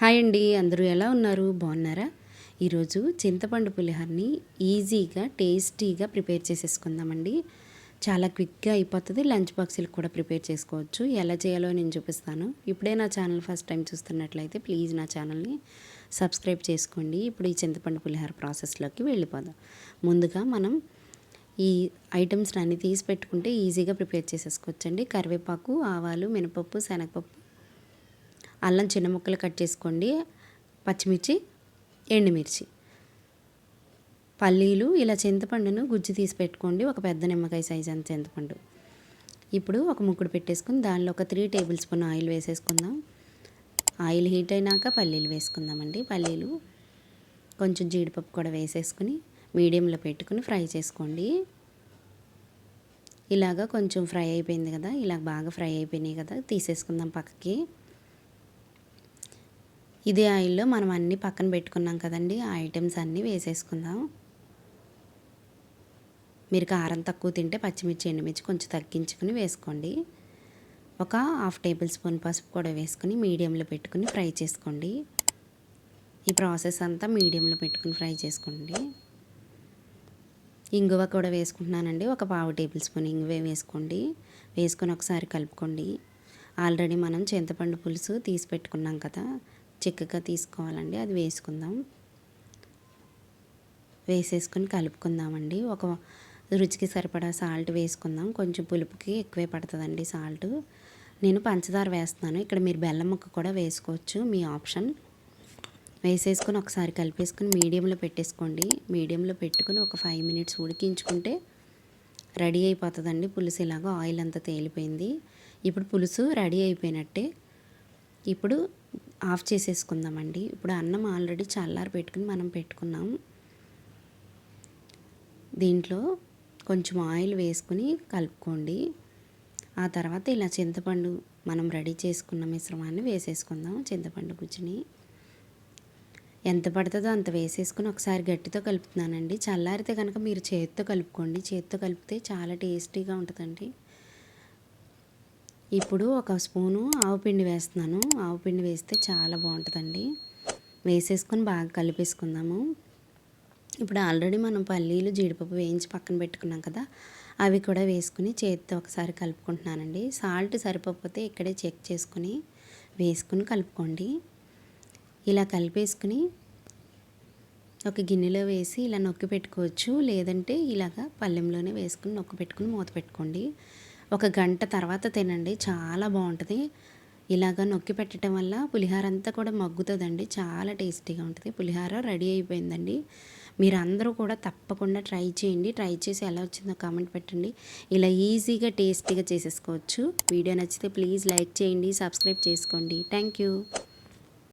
Hi అండి, అందరూ ఎలా ఉన్నారు? బాగున్నారా? ఈరోజు చింతపండు పులిహోరని ఈజీగా టేస్టీగా ప్రిపేర్ చేసేసుకుందామండి. చాలా క్విక్గా అయిపోతుంది. లంచ్ బాక్సులకు కూడా ప్రిపేర్ చేసుకోవచ్చు. ఎలా చేయాలో నేను చూపిస్తాను. ఇప్పుడే నా ఛానల్ ఫస్ట్ టైం చూస్తున్నట్లయితే ప్లీజ్ నా ఛానల్ని సబ్స్క్రైబ్ చేసుకోండి. ఇప్పుడు ఈ చింతపండు పులిహోర ప్రాసెస్లోకి వెళ్ళిపోదాం. ముందుగా మనం ఈ ఐటమ్స్ అన్నీ తీసి పెట్టుకుంటే ఈజీగా ప్రిపేర్ చేసేసుకోవచ్చండి. కరివేపాకు, ఆవాలు, మినపప్పు, శనగపప్పు, అల్లం చిన్న ముక్కలు కట్ చేసుకోండి, పచ్చిమిర్చి, ఎండుమిర్చి, పల్లీలు, ఇలా చింతపండును గుజ్జు తీసి పెట్టుకోండి. ఒక పెద్ద నిమ్మకాయ సైజ్ అంత చింతపండు. ఇప్పుడు ఒక ముక్కుడు పెట్టేసుకుని దానిలో ఒక 3 టేబుల్ స్పూన్ ఆయిల్ వేసేసుకుందాం. ఆయిల్ హీట్ అయినాక పల్లీలు వేసుకుందామండి. పల్లీలు, కొంచెం జీడిపప్పు కూడా వేసేసుకుని మీడియంలో పెట్టుకుని ఫ్రై చేసుకోండి. ఇలాగా కొంచెం ఫ్రై అయిపోయింది కదా, ఇలా బాగా ఫ్రై అయిపోయినాయి కదా, తీసేసుకుందాం పక్కకి. ఇదే ఆయిల్లో మనం అన్నీ పక్కన పెట్టుకున్నాం కదండి, ఆ ఐటమ్స్ అన్నీ వేసేసుకుందాం. మీరు కారం తక్కువ తింటే పచ్చిమిర్చి, ఎండుమిర్చి కొంచెం తగ్గించుకుని వేసుకోండి. ఒక 1/2 టేబుల్ స్పూన్ పసుపు కూడా వేసుకుని మీడియంలో పెట్టుకుని ఫ్రై చేసుకోండి. ఈ ప్రాసెస్ అంతా మీడియంలో పెట్టుకుని ఫ్రై చేసుకోండి. ఇంగువ కూడా వేసుకుంటున్నానండి. ఒక 1/2 టేబుల్ స్పూన్ ఇంగువ వేసుకోండి. వేసుకొని ఒకసారి కలుపుకోండి. ఆల్రెడీ మనం చింతపండు పులుసు తీసి పెట్టుకున్నాం కదా, చిక్కగా తీసుకోవాలండి, అది వేసుకుందాం. వేసేసుకొని కలుపుకుందామండి. ఒక రుచికి సరిపడా సాల్ట్ వేసుకుందాం. కొంచెం పులుపుకి ఎక్కువే పడుతుందండి సాల్ట్. నేను పంచదార వేస్తున్నాను. ఇక్కడ మీరు బెల్లం ముక్క కూడా వేసుకోవచ్చు, మీ ఆప్షన్. వేసేసుకొని ఒకసారి కలిపేసుకుని మీడియంలో పెట్టేసుకోండి. మీడియంలో పెట్టుకుని ఒక 5 మినిట్స్ ఉడికించుకుంటే రెడీ అయిపోతుందండి పులుసు. ఇలాగో ఆయిల్ అంతా తేలిపోయింది. ఇప్పుడు పులుసు రెడీ అయిపోయినట్టే. ఇప్పుడు ఆఫ్ చేసేసుకుందామండి. ఇప్పుడు అన్నం ఆల్రెడీ చల్లారి పెట్టుకుని మనం పెట్టుకున్నాం. దీంట్లో కొంచెం ఆయిల్ వేసుకుని కలుపుకోండి. ఆ తర్వాత ఇలా చింతపండు మనం రెడీ చేసుకున్న మిశ్రమాన్ని వేసేసుకుందాం. చింతపండు గుజ్జుని ఎంత పడుతుందో అంత వేసేసుకుని ఒకసారి గట్టితో కలుపుతున్నానండి. చల్లారితే కనుక మీరు చేతితో కలుపుకోండి. చేతితో కలిపితే చాలా టేస్టీగా ఉంటుందండి. ఇప్పుడు ఒక స్పూను ఆవుపిండి వేస్తున్నాను. ఆవుపిండి వేస్తే చాలా బాగుంటుందండి. వేసేసుకొని బాగా కలిపేసుకుందాము. ఇప్పుడు ఆల్రెడీ మనం పల్లీలు, జీడిపప్పు వేయించి పక్కన పెట్టుకున్నాం కదా, అవి కూడా వేసుకుని చేతితో ఒకసారి కలుపుకుంటున్నానండి. సాల్ట్ సరిపోతే ఇక్కడే చెక్ చేసుకుని వేసుకుని కలుపుకోండి. ఇలా కలిపేసుకుని ఒక గిన్నెలో వేసి ఇలా నొక్కి పెట్టుకోవచ్చు, లేదంటే ఇలాగా పళ్ళెంలోనే వేసుకుని నొక్కి పెట్టుకుని మూత పెట్టుకోండి. 1 గంట తర్వాత తినండి, చాలా బాగుంటుంది. ఇలాగ నొక్కి పెట్టడం వల్ల పులిహోర అంతా కూడా మగ్గుతుందండి, చాలా టేస్టీగా ఉంటుంది. పులిహోర రెడీ అయిపోయిందండి. మీరు అందరూ కూడా తప్పకుండా ట్రై చేయండి. ట్రై చేసి ఎలా వచ్చిందో కామెంట్ పెట్టండి. ఇలా ఈజీగా టేస్టీగా చేసేసుకోవచ్చు. వీడియో నచ్చితే ప్లీజ్ లైక్ చేయండి, సబ్స్క్రైబ్ చేసుకోండి. Thank you.